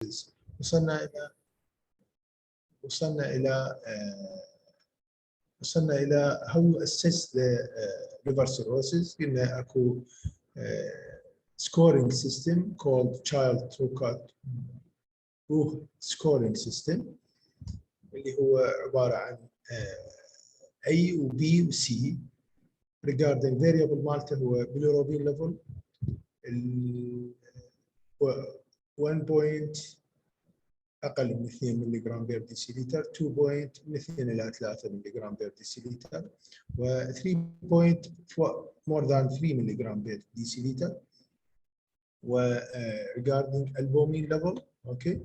وصلنا إلى how you assess the liver cirrhosis. قلنا أكو scoring system called child Thi-Qar scoring system اللي هو عبارة عن A و B و C. regarding variable مالته هو bilirubin level 1 أقل من 2 ملغ بير ديسيلتر، 2 بوينت من 2 إلى 3 ملغ بير ديسيلتر، و 3 بوينت more than 3 ملغ بير ديسيلتر. و regarding albumin level اوكي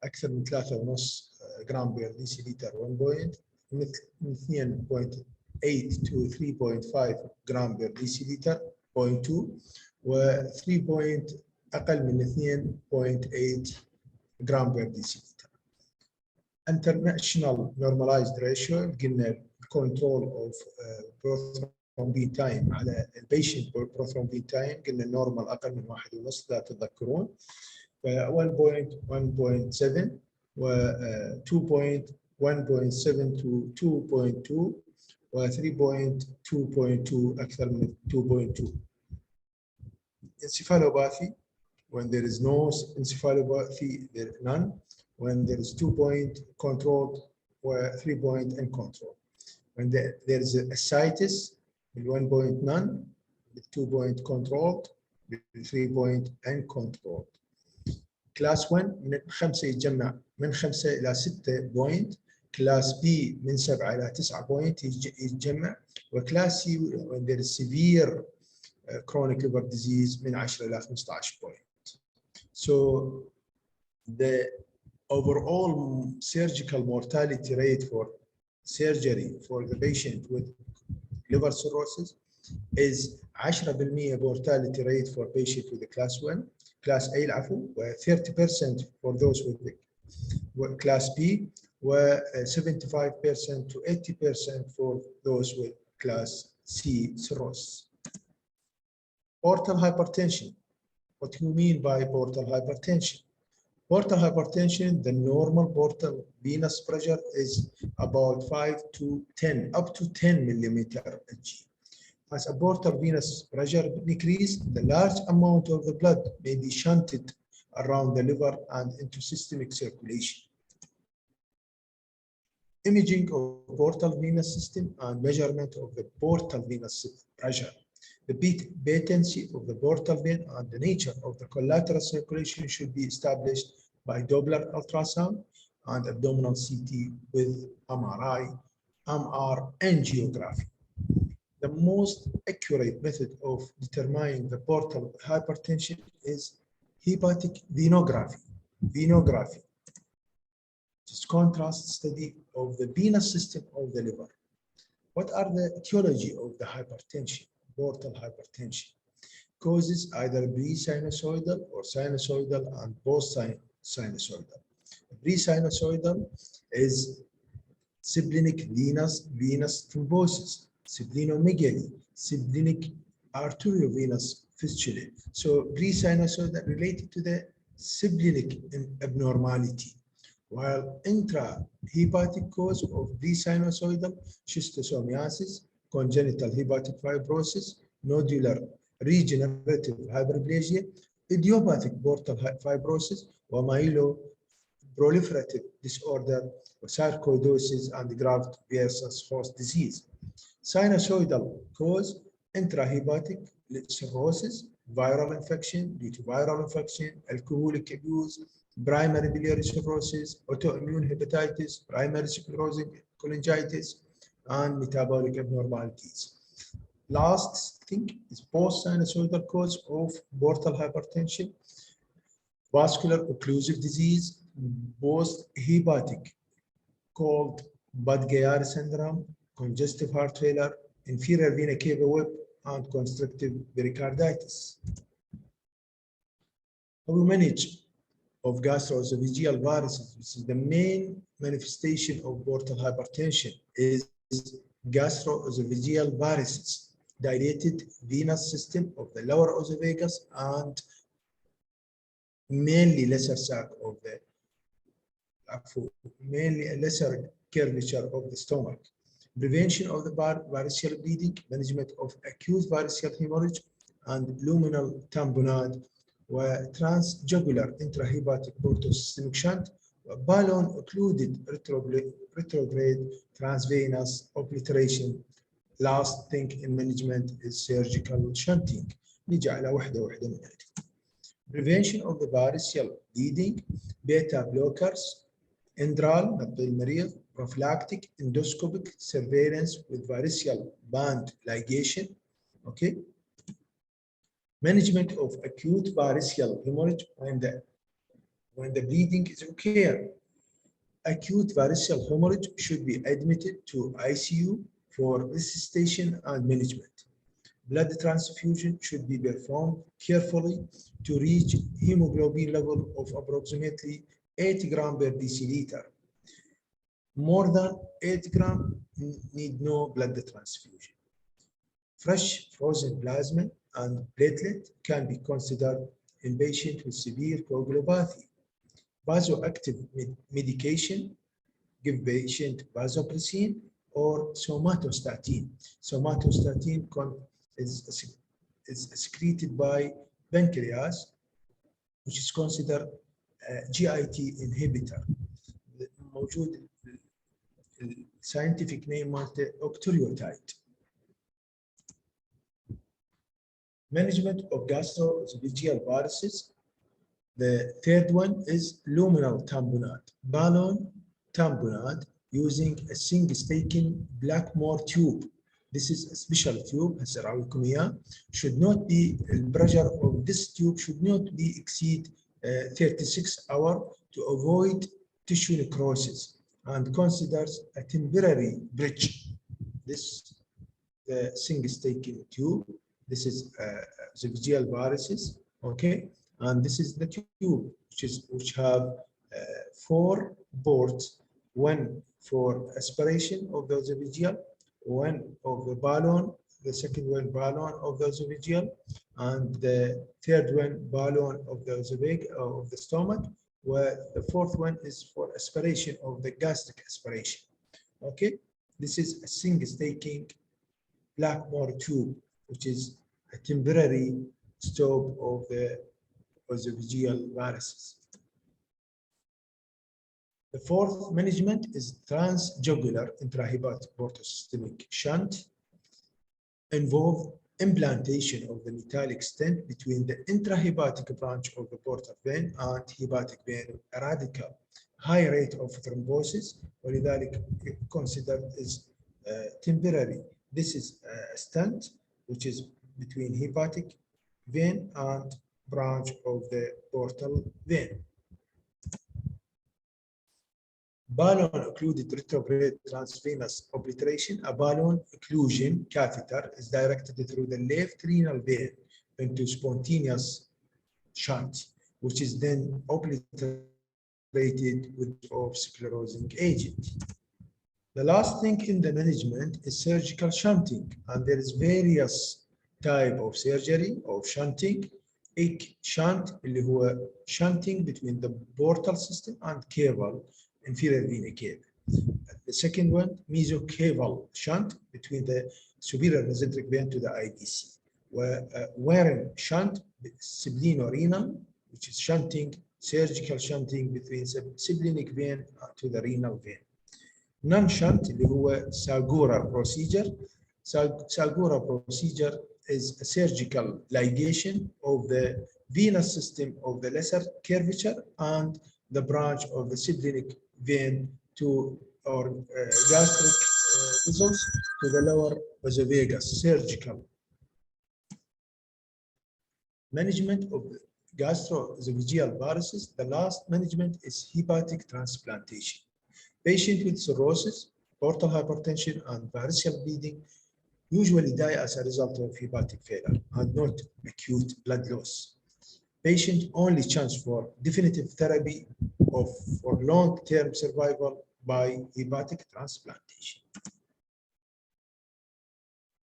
أكثر من 3.5 جرام بير ديسيلتر 1 بوينت من 2.8 to 3.5 جرام بير ديسيلتر 0.2 و 3 بوينت أقل من 2.8 جرام بير ديسيلتر. International normalized ratio قلنا control of prothrombin time على البيشنت prothrombin time قلنا النورمال أقل من 1.5 لا تتذكرون، ف 1.7 و 2.1.7 to 2.2 و 3.2.2 أكثر من 2.2. Encephalopathy when there is no encephalopathy, there is none. When there is 2-point controlled or 3-point uncontrolled. When there is ascites, 1-point none, 2-point controlled, 3-point uncontrolled. Class 1 من 5 يتجمع من 5 إلى 6 بوينت. Class B من 7 إلى 9 بوينت يتجمع. وكلاس C when there is severe chronic liver disease من 10 إلى 15 بوينت. So the overall surgical mortality rate for surgery for the patient with liver cirrhosis is 10% mortality rate for patient with the class 1, class A العفو، و 30% for those with class B، و 75% to 80% for those with class C cirrhosis. Portal hypertension. What do you mean by portal hypertension? Portal hypertension, the normal portal venous pressure is about 5 to 10, up to 10 millimeter Hg. As a portal venous pressure decrease, the large amount of the blood may be shunted around the liver and into systemic circulation. Imaging of portal venous system and measurement of the portal venous pressure. The patency of the portal vein and the nature of the collateral circulation should be established by Doppler ultrasound and abdominal CT with MRI, MR angiography. The most accurate method of determining the portal hypertension is hepatic venography. It's contrast study of the venous system of the liver. What are the etiology of the hypertension? Portal hypertension causes either pre-sinusoidal or sinusoidal and post-sinusoidal. Pre-sinusoidal is splenic venous thrombosis, splenomegaly, splenic arteriovenous fistulae. So pre-sinusoidal related to the splenic abnormality, while intrahepatic cause of pre-sinusoidal schistosomiasis, congenital hepatic fibrosis, nodular regenerative hyperplasia, idiopathic portal fibrosis, or myeloproliferative disorder, or sarcoidosis and graft versus host disease. Sinusoidal cause, intrahepatic cirrhosis, viral infection due to viral infection, alcoholic abuse, primary biliary cirrhosis, autoimmune hepatitis, primary sclerosing cholangitis, and metabolic abnormalities. Last thing is post-sinusoidal cause of portal hypertension, vascular occlusive disease, post-hepatic called Budd-Chiari syndrome, congestive heart failure, inferior vena cava web, and constrictive pericarditis. How we manage of gastroesophageal varices, which is the main manifestation of portal hypertension, is gastroesophageal varices, dilated venous system of the lower esophagus and mainly lesser sac of the mainly a lesser curvature of the stomach. Prevention of the variceal bleeding, management of acute variceal hemorrhage, and luminal tamponade, transjugular intrahepatic portosystemic shunt, balloon occluded retrograde transvenous obliteration. Last thing in management is surgical shunting. نيجي على واحدة من هذه. Prevention of the variceal bleeding, beta blockers, Indral, نبض المريض, prophylactic endoscopic surveillance with variceal band ligation. Okay. Management of acute variceal hemorrhage when the bleeding is occurring. Acute variceal hemorrhage should be admitted to ICU for resuscitation and management. Blood transfusion should be performed carefully to reach hemoglobin level of approximately 8 grams per deciliter. More than 8 grams need no blood transfusion. Fresh frozen plasma and platelet can be considered in patients with severe coagulopathy. Vasoactive medication, give patient vasopressin or somatostatin. Somatostatin is secreted by pancreas, which is considered GIT inhibitor. موجود scientific name مالته octreotide. Management of gastroesophageal varices. The third one is luminal tamponade, balloon tamponade using a single-staking Blackmore tube. This is a special tube, should not be, the pressure of this tube should not be exceed 36 hours to avoid tissue necrosis and considers a temporary bridge. This the single-staking tube. This is esophageal varices, okay, and this is the tube which have 4 ports, one for aspiration of the esophageal, one of the balloon, the second one balloon of the esophageal, and the third one balloon of the of the stomach, where the fourth one is for aspiration of the gastric aspiration. Okay, this is a single-staking Blackmore tube, which is a temporary stop of the esophageal varices. The fourth management is transjugular intrahepatic portosystemic shunt. Involve implantation of the metallic stent between the intrahepatic branch of the portal vein and hepatic vein, a radical high rate of thrombosis, ولذلك considered as temporary. This is a stent which is between hepatic vein and branch of the portal vein. Balloon occluded retrograde transvenous obliteration. A balloon occlusion catheter is directed through the left renal vein into spontaneous shunt, which is then obliterated with sclerosing agent. The last thing in the management is surgical shunting, and there is various type of surgery of shunting. shunt اللي هو shunting between the portal system and caval, inferior vena cava. The second one, mesocaval shunt between the superior mesenteric vein to the IDC. Warren shunt, splenorenal, which is shunting, surgical shunting between the splenic vein to the renal vein. Non-shunt اللي هو Sagura procedure. Sagura procedure is a surgical ligation of the venous system of the lesser curvature and the branch of the splenic vein to or gastric vessels to the lower esophagus. Surgical. Management of gastroesophageal varices. The last management is hepatic transplantation. Patient with cirrhosis, portal hypertension, and variceal bleeding usually die as a result of hepatic failure and not acute blood loss. Patient only chance for definitive therapy for long-term survival by hepatic transplantation.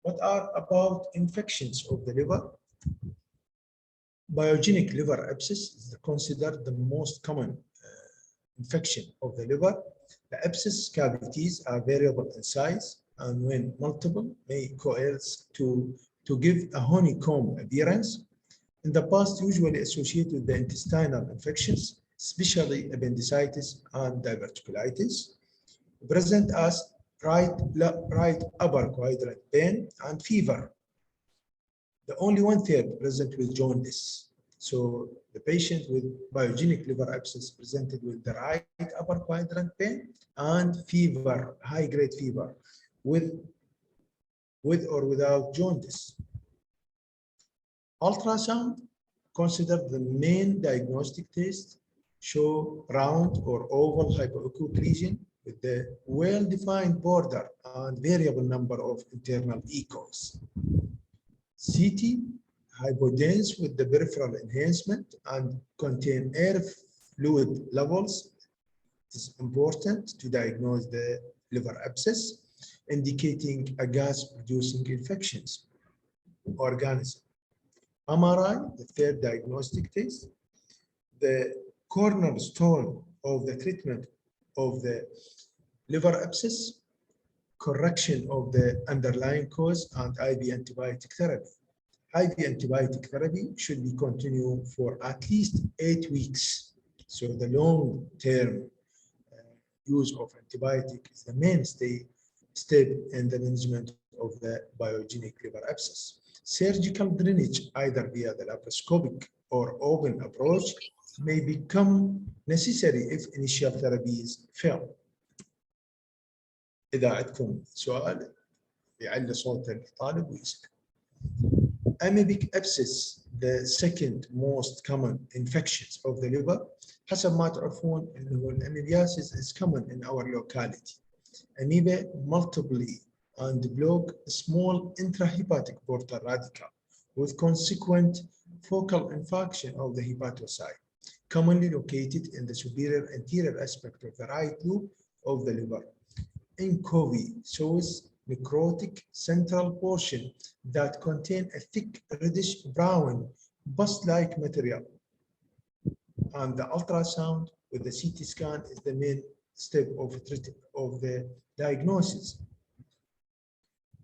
What are about infections of the liver? Biogenic liver abscess is considered the most common infection of the liver. The abscess cavities are variable in size, and when multiple may coalesce to give a honeycomb appearance. In the past, usually associated with the intestinal infections, especially appendicitis and diverticulitis, present as right upper quadrant pain and fever. The only 1/3 present with jaundice. So the patient with biogenic liver abscess presented with the right upper quadrant pain and fever, high-grade fever, with or without jaundice. Ultrasound, considered the main diagnostic test, show round or oval hypoacute region with the well-defined border and variable number of internal echoes. CT, hypodense with the peripheral enhancement and contain air fluid levels. It is important to diagnose the liver abscess, indicating a gas-producing infections organism. MRI, the third diagnostic test, the cornerstone of the treatment of the liver abscess, correction of the underlying cause, and IV antibiotic therapy. IV antibiotic therapy should be continued for at least 8 weeks. So the long-term use of antibiotic is the mainstay step in the management of the biogenic liver abscess. Surgical drainage, either via the laparoscopic or open approach, may become necessary if initial therapies fail. إذا عندكم سؤال يعلي صوت الطالب ويسأل. Amoebic abscess, the second most common infections of the liver. حسب ما تعرفون إنه الأميبياسيس is common in our locality. Amoeba multiply and block small intrahepatic portal radical with consequent focal infarction of the hepatocyte, commonly located in the superior anterior aspect of the right loop of the liver. Incovy shows necrotic central portion that contain a thick reddish brown pus-like material. And the ultrasound with the CT scan is the main step of the diagnosis.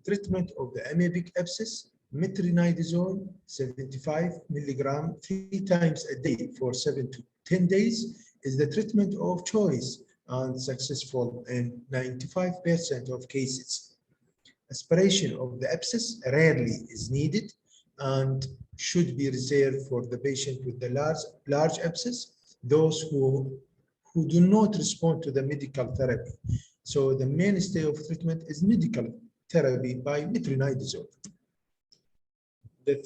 Treatment of the amoebic abscess, metronidazole 75 milligram 3 times a day for 7 to 10 days is the treatment of choice and successful in 95% of cases. Aspiration of the abscess rarely is needed and should be reserved for the patient with the large abscess, those who do not respond to the medical therapy. So the mainstay of treatment is medical therapy by metronidazole. The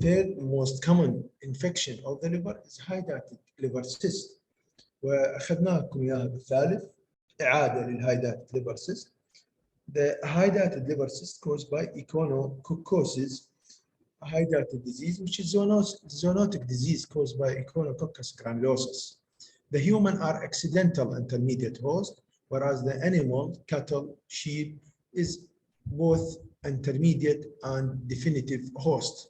third most common infection of the liver is hydatid liver cyst. واخذنا لكم اياها بالثالث اعاده للهايداتد liver cyst. The hydatid liver cyst caused by echinococcus hydatid disease, which is zoonotic disease caused by Echinococcus granulosus. The human are accidental intermediate host, whereas the animal, cattle, sheep, is both intermediate and definitive host.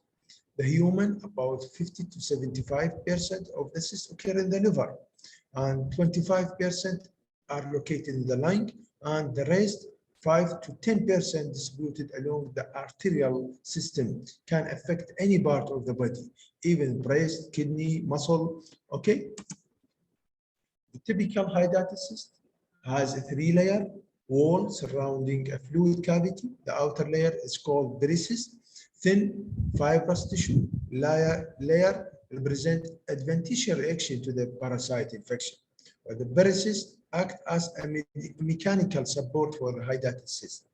The human, about 50 to 75% of the cysts occur in the liver, and 25% are located in the lung, and the rest 5 to 10% distributed along the arterial system, can affect any part of the body, even breast, kidney, muscle. Okay. The typical hydatid cyst has a 3-layer wall surrounding a fluid cavity. The outer layer is called varices. Thin fibrous tissue layer represent adventitious reaction to the parasite infection. But the varices act as a mechanical support for the hydatid cyst.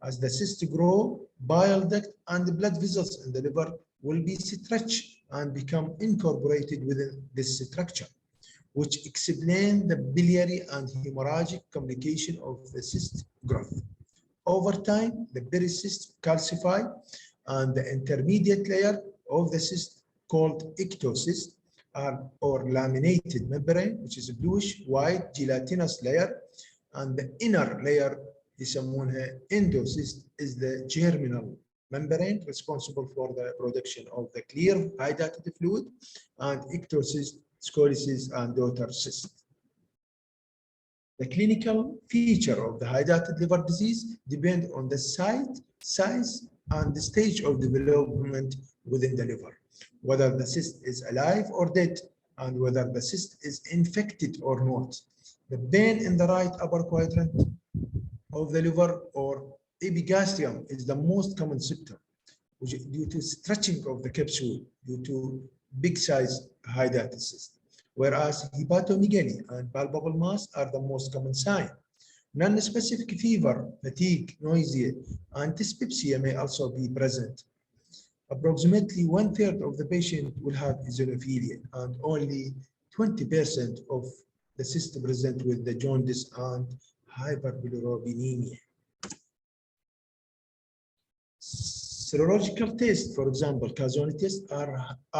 As the cyst grow, bile duct and the blood vessels in the liver will be stretched and become incorporated within this structure, which explain the biliary and hemorrhagic complication of the cyst growth. Over time, the varices calcify, and the intermediate layer of the cyst, called ectocyst, or laminated membrane, which is a bluish white gelatinous layer, and the inner layer يسمونها endocyst is the germinal membrane responsible for the production of the clear hydatid fluid, and ectocyst, scoliosis, and daughter cyst. The clinical feature of the hydatid liver disease depend on the site, size, and the stage of development within the liver, whether the cyst is alive or dead, and whether the cyst is infected or not. The pain in the right upper quadrant of the liver or epigastrium is the most common symptom, which is due to stretching of the capsule due to big size hydatid cyst, whereas hepatomegaly and palpable mass are the most common sign. Non-specific fever, fatigue, nausea, and dyspepsia may also be present. Approximately 1/3 of the patient will have eosinophilia, and only 20% of the cyst present with the jaundice and hyperbilirubinemia. Serological tests, for example, Casoni tests,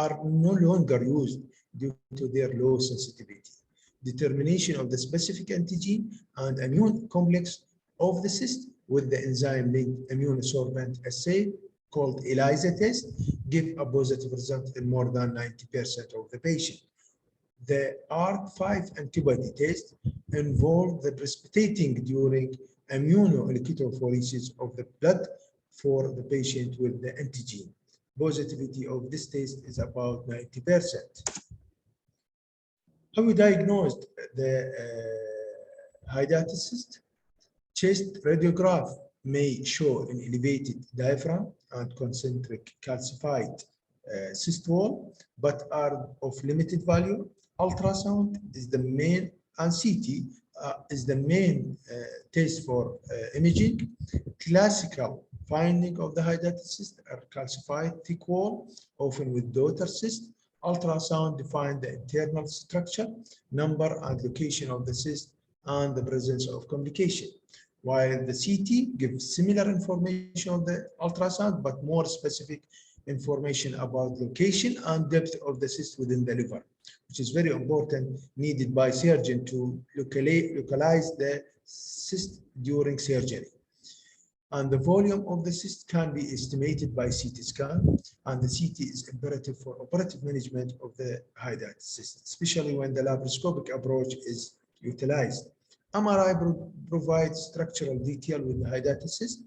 are no longer used due to their low sensitivity. Determination of the specific antigen and immune complex of the cyst with the enzyme-linked immunosorbent assay called ELISA test give a positive result in more than 90% of the patient. The ARC5 antibody test involved the precipitating during immunoelectrophoresis of the blood for the patient with the antigen. Positivity of this test is about 90%. How we diagnosed the hydatid cyst? Chest radiograph may show an elevated diaphragm and concentric calcified cyst wall, but are of limited value. Ultrasound is the main, and CT is the main test for imaging. Classical finding of the hydatid cyst are calcified thick wall, often with daughter cyst. Ultrasound define the internal structure, number and location of the cyst, and the presence of complication. While the CT gives similar information of the ultrasound, but more specific information about location and depth of the cyst within the liver, which is very important, needed by surgeon to localize the cyst during surgery. And the volume of the cyst can be estimated by CT scan, and the CT is imperative for operative management of the hydatid cyst, especially when the laparoscopic approach is utilized. MRI provides structural detail with the hydatid cyst,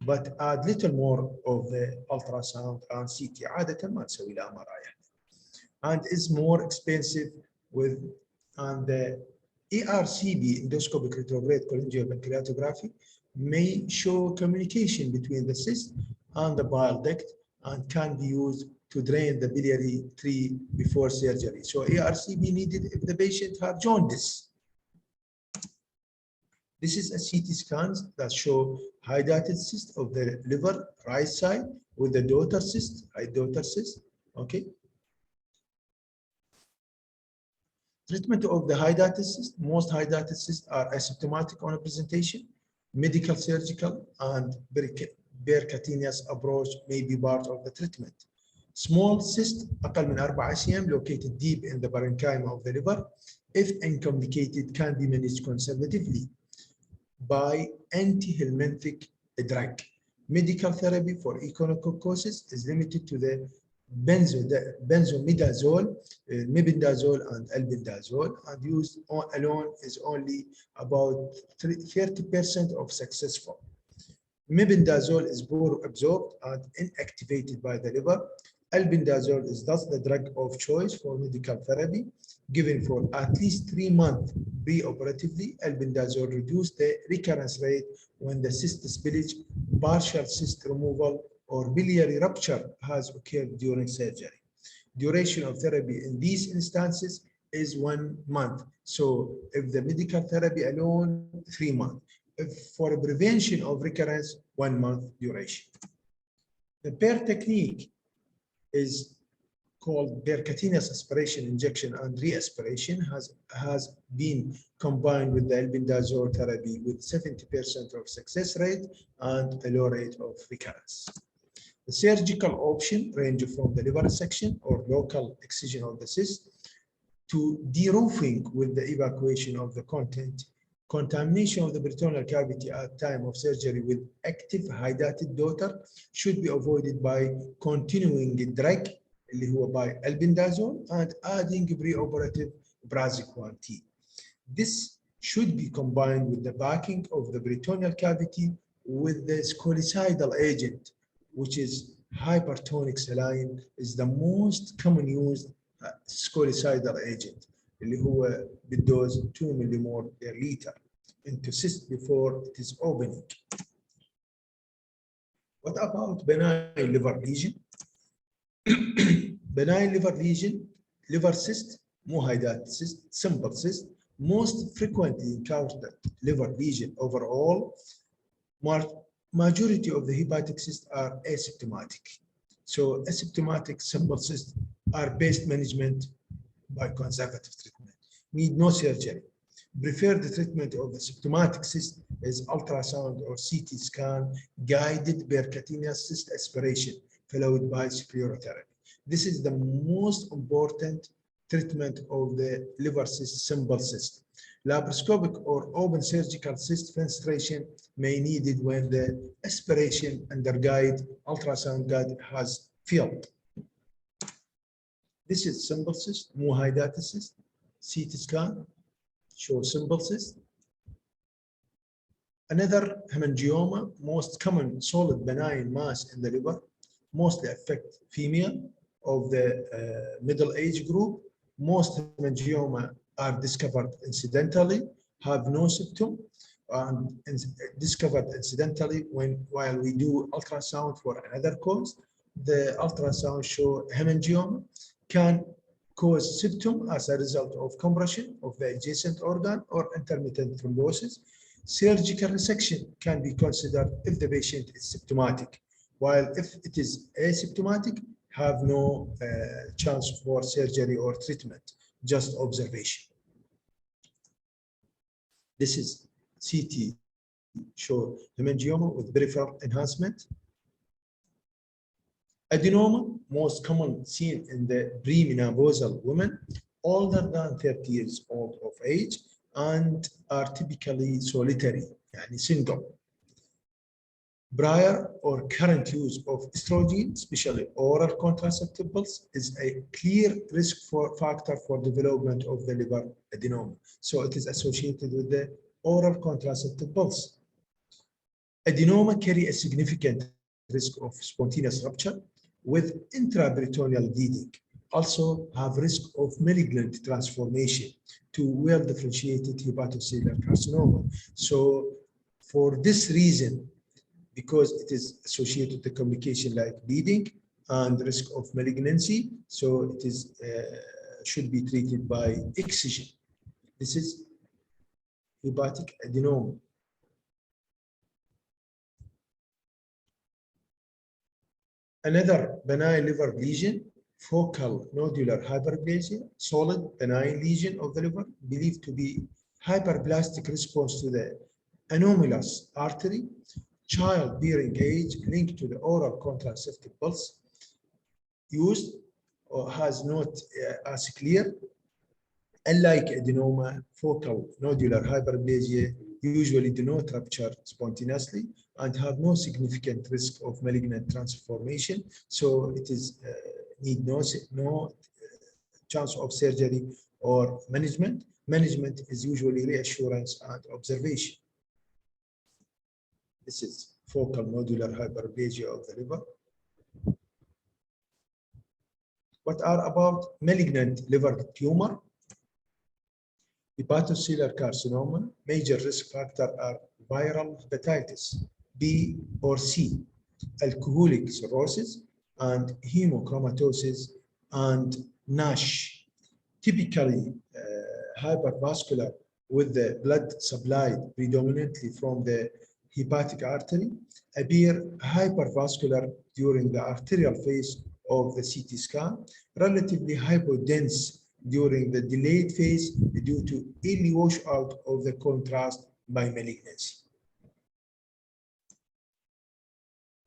but add little more of the ultrasound and CT. عادة ما نسوي له MRI, and is more expensive with, and the ERCP, endoscopic retrograde cholangial pancreatography, may show communication between the cyst and the bile duct and can be used to drain the biliary tree before surgery. So ERCP needed if the patient have jaundice. This is a CT scans that show hydatid cyst of the liver, right side, with the daughter cyst, daughter cyst, okay? Treatment of the hydatid cyst. Most hydatid cysts are asymptomatic on a presentation. Medical, surgical, and percutaneous approach may be part of the treatment. Small cyst أقل من 4 cm located deep in the parenchyma of the liver, if uncomplicated, can be managed conservatively by antihelminthic drug. Medical therapy for echinococcus is limited to the benzomidazole, mebendazole, and albendazole, and used alone is only about 30% of successful. Mebendazole is poor absorbed and inactivated by the liver. Albendazole is thus the drug of choice for medical therapy, given for at least 3 months pre-operatively. Albendazole reduces the recurrence rate when the cyst spillage, partial cyst removal, or biliary rupture has occurred during surgery. Duration of therapy in these instances is 1 month. So if the medical therapy alone, 3 months. If for prevention of recurrence, 1 month duration. The PER technique is called percutaneous aspiration, injection, and reaspiration, has been combined with the albendazole therapy with 70% of success rate and a low rate of recurrence. The surgical option range from the liver section or local excision of the cyst to deroofing with the evacuation of the Contamination of the peritoneal cavity at time of surgery with active hydatid daughter should be avoided by continuing the drug اللي هو by albendazole and adding preoperative praziquantel T. This should be combined with the backing of the peritoneal cavity with the scolicidal agent, which is hypertonic saline, is the most common used scolicidal agent اللي هو بالدوز 2 millimole per liter into cyst before it is opening. What about benign liver lesion? Benign liver lesion, liver cyst, muhannad cyst, simple cyst, most frequently encountered liver lesion overall. Majority of the hepatic cysts are asymptomatic. So asymptomatic simple cysts are best management by conservative treatment. Need no surgery. Preferred treatment of the symptomatic cyst is ultrasound or CT scan guided percutaneous cyst aspiration followed by sclerotherapy. This is the most important treatment of the liver cyst, simple cyst. Laparoscopic or open surgical cyst fenestration may needed when the aspiration under guide ultrasound guide has failed. This is simple cyst, muhannad cyst, CT scan, show simple cyst. Another hemangioma, most common solid benign mass in the liver, mostly affect female of the middle age group. Most hemangioma are discovered incidentally, have no symptom, and discovered incidentally while we do ultrasound for another cause. The ultrasound show hemangioma can cause symptom as a result of compression of the adjacent organ or intermittent thrombosis. Surgical resection can be considered if the patient is symptomatic, while if it is asymptomatic, have no chance for surgery or treatment, just observation. This is CT, show hemangioma with peripheral enhancement. Adenoma, most common seen in the premenopausal women, older than 30 years old of age, and are typically solitary, yani single. Prior or current use of estrogen, especially oral contraceptives, is a clear risk factor for development of the liver adenoma. So it is associated with the oral contraceptives. Adenoma carry a significant risk of spontaneous rupture with intraperitoneal bleeding. Also have risk of malignant transformation to well-differentiated hepatocellular carcinoma. So for this reason, because it is associated with the complication like bleeding and risk of malignancy, so it is should be treated by excision. This is hepatic adenoma. Another benign liver lesion, focal nodular hyperplasia, solid benign lesion of the liver, believed to be hyperplastic response to the anomalous artery, childbearing age linked to the oral contraceptive pulse used or has not as clear. Unlike adenoma, focal nodular hyperplasia usually do not rupture spontaneously and have no significant risk of malignant transformation. So it is need no chance of surgery or management. Management is usually reassurance and observation. This is focal nodular hyperplasia of the liver. What are about malignant liver tumor? Hepatocellular carcinoma, major risk factor are viral hepatitis B or C, alcoholic cirrhosis, and hemochromatosis and NASH. Typically hypervascular with the blood supplied predominantly from the hepatic artery, appear hypervascular during the arterial phase of the CT scan, relatively hypodense during the delayed phase due to early washout of the contrast by malignancy.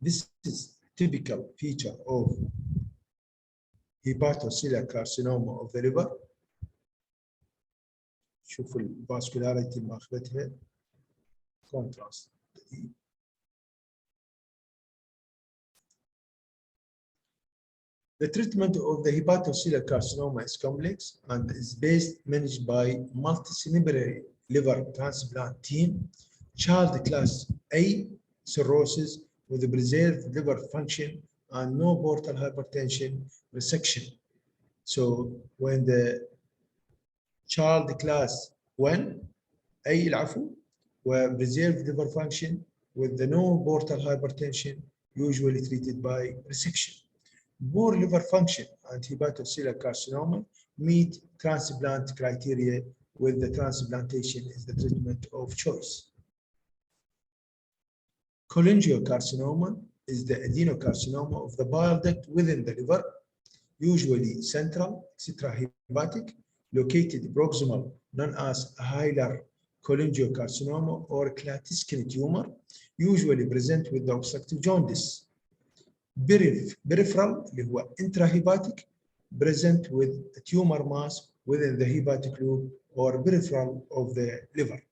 This is a typical feature of hepatocellular carcinoma of the liver. شوفوا الفاسكولاريتي اللي ماخذتها كونتراست. The treatment of the hepatocellular carcinoma is complex and is managed by multidisciplinary liver transplant team, child class A cirrhosis with preserved liver function and no portal hypertension resection. So when the child class 1 A العفو و preserved liver function with the no portal hypertension usually treated by resection. Poor liver function and hepatocellular carcinoma meet transplant criteria with the transplantation is the treatment of choice. Cholangiocarcinoma is the adenocarcinoma of the bile duct within the liver, usually central, extrahepatic, located proximal, known as hilar cholangiocarcinoma or Klatskin tumor, usually present with the obstructive jaundice. Peripheral اللي هو intrahepatic present with a tumor mass within the hepatic loop or peripheral of the liver.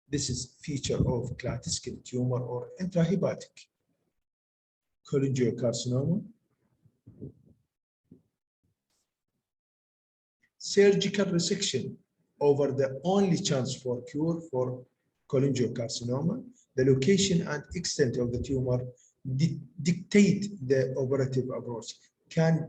This is feature of Klatskin tumor or intrahepatic cholangiocarcinoma. Surgical resection over the only chance for cure for cholangiocarcinoma. The location and extent of the tumor dictate the operative approach, can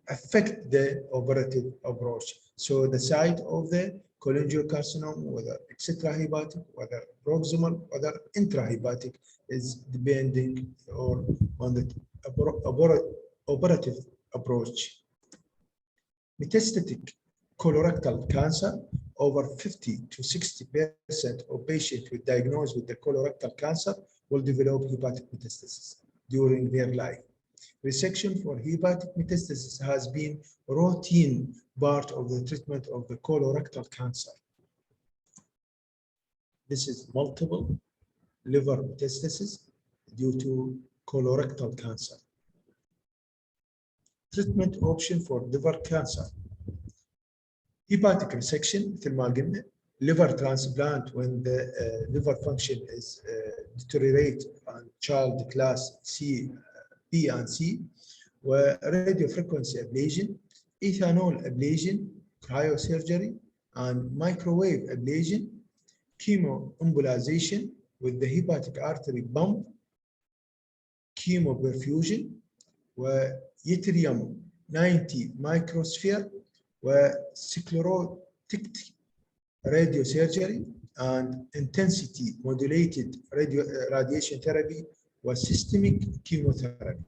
affect the operative approach. So the site of the cholangiocarcinoma, whether extrahepatic, whether proximal, whether intrahepatic, is depending on the operative approach. Metastatic colorectal cancer, over 50 to 60% of patients with diagnosed with the colorectal cancer will develop hepatic metastasis during their life. Resection for hepatic metastasis has been routine part of the treatment of the colorectal cancer. This is multiple liver metastasis due to colorectal cancer. Treatment option for liver cancer. Hepatic resection مثل ما قلنا, liver transplant when the liver function is deteriorate on child class C, B and C, radio frequency ablation, ethanol ablation, cryosurgery, and microwave ablation, chemoembolization with the hepatic artery pump, chemoperfusion, yttrium 90 microsphere, sclerotic radiosurgery, and intensity modulated radiation therapy systemic chemotherapy.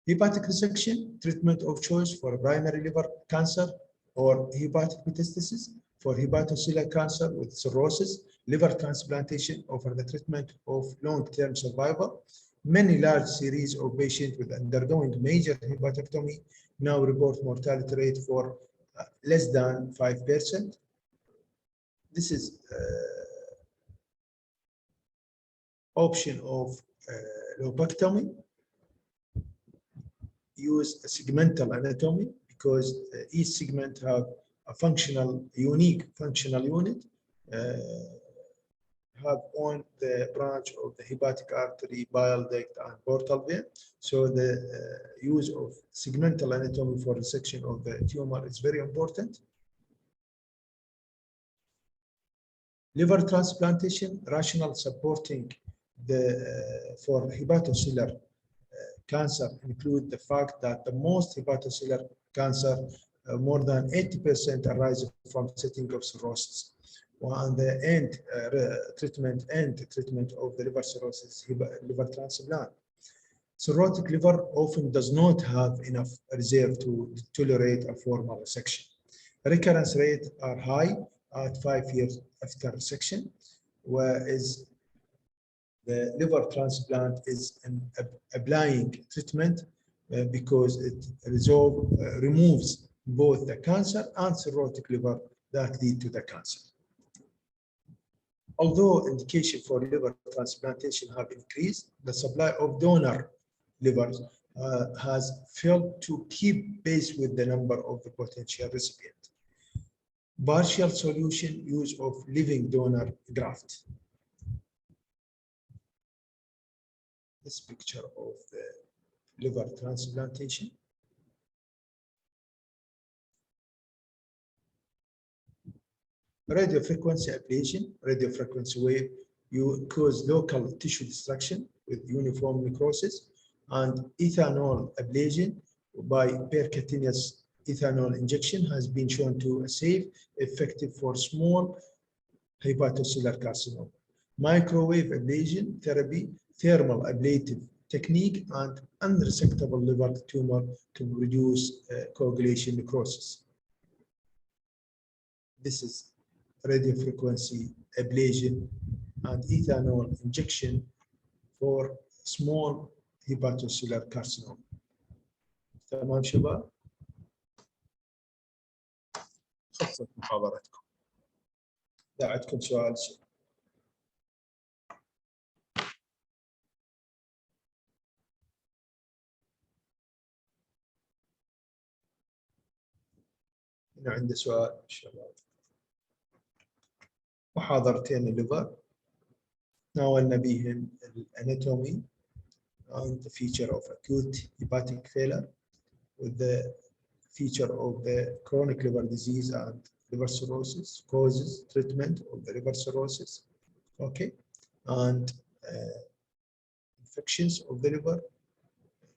Hepatic resection, treatment of choice for primary liver cancer or hepatic metastasis. For hepatocellular cancer with cirrhosis, liver transplantation offer the treatment of long-term survival. Many large series of patients with undergoing major hepatectomy now report mortality rate for less than 5%. This is option of lobectomy. Use a segmental anatomy because each segment have a unique functional unit, have on the branch of the hepatic artery, bile duct, and portal vein. So the use of segmental anatomy for resection of the tumor is very important. Liver transplantation, rationale supporting the for hepatocellular cancer include the fact that the most hepatocellular cancer, more than 80% arise from setting of cirrhosis. On the treatment of the liver cirrhosis, liver transplant. Cirrhotic liver often does not have enough reserve to tolerate a formal resection. Recurrence rates are high at 5 years after resection, whereas the liver transplant is an applying treatment because it removes both the cancer and cirrhotic liver that lead to the cancer. Although indication for liver transplantation have increased, the supply of donor livers has failed to keep pace with the number of the potential recipient. Partial solution, use of living donor graft. This picture of the liver transplantation. Radiofrequency ablation, radiofrequency wave, you cause local tissue destruction with uniform necrosis, and ethanol ablation by percutaneous ethanol injection has been shown to be safe, effective for small hepatocellular carcinoma. Microwave ablation therapy, thermal ablative technique, and unresectable liver tumor to reduce coagulation necrosis. This is radiofrequency ablation and ethanol injection for small hepatocellular carcinoma. تمام شباب؟ خلصت محاضرتكم. إذا عندكم سؤال هنا عنده سؤال شباب. محاضرتين الليفر ناولنا بهم الاناتومي and the feature of acute hepatic failure with the feature of the chronic liver disease and liver cirrhosis, causes, treatment of the liver cirrhosis, okay, and infections of the liver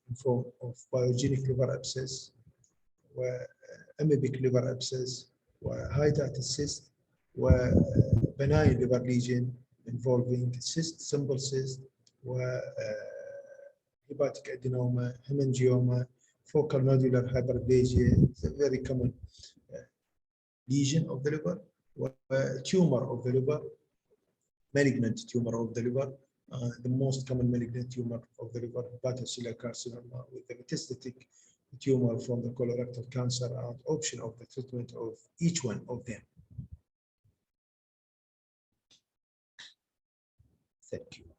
in form of pyogenic liver abscess, amoebic liver abscess, hydatid cyst, benign liver lesion involving cyst, simple cyst, hepatic adenoma, hemangioma, focal nodular hyperplasia. It's a very common lesion of the liver, tumor of the liver, malignant tumor of the liver, the most common malignant tumor of the liver, hepatocellular carcinoma, with the metastatic tumor from the colorectal cancer, and option of the treatment of each one of them. Thank you.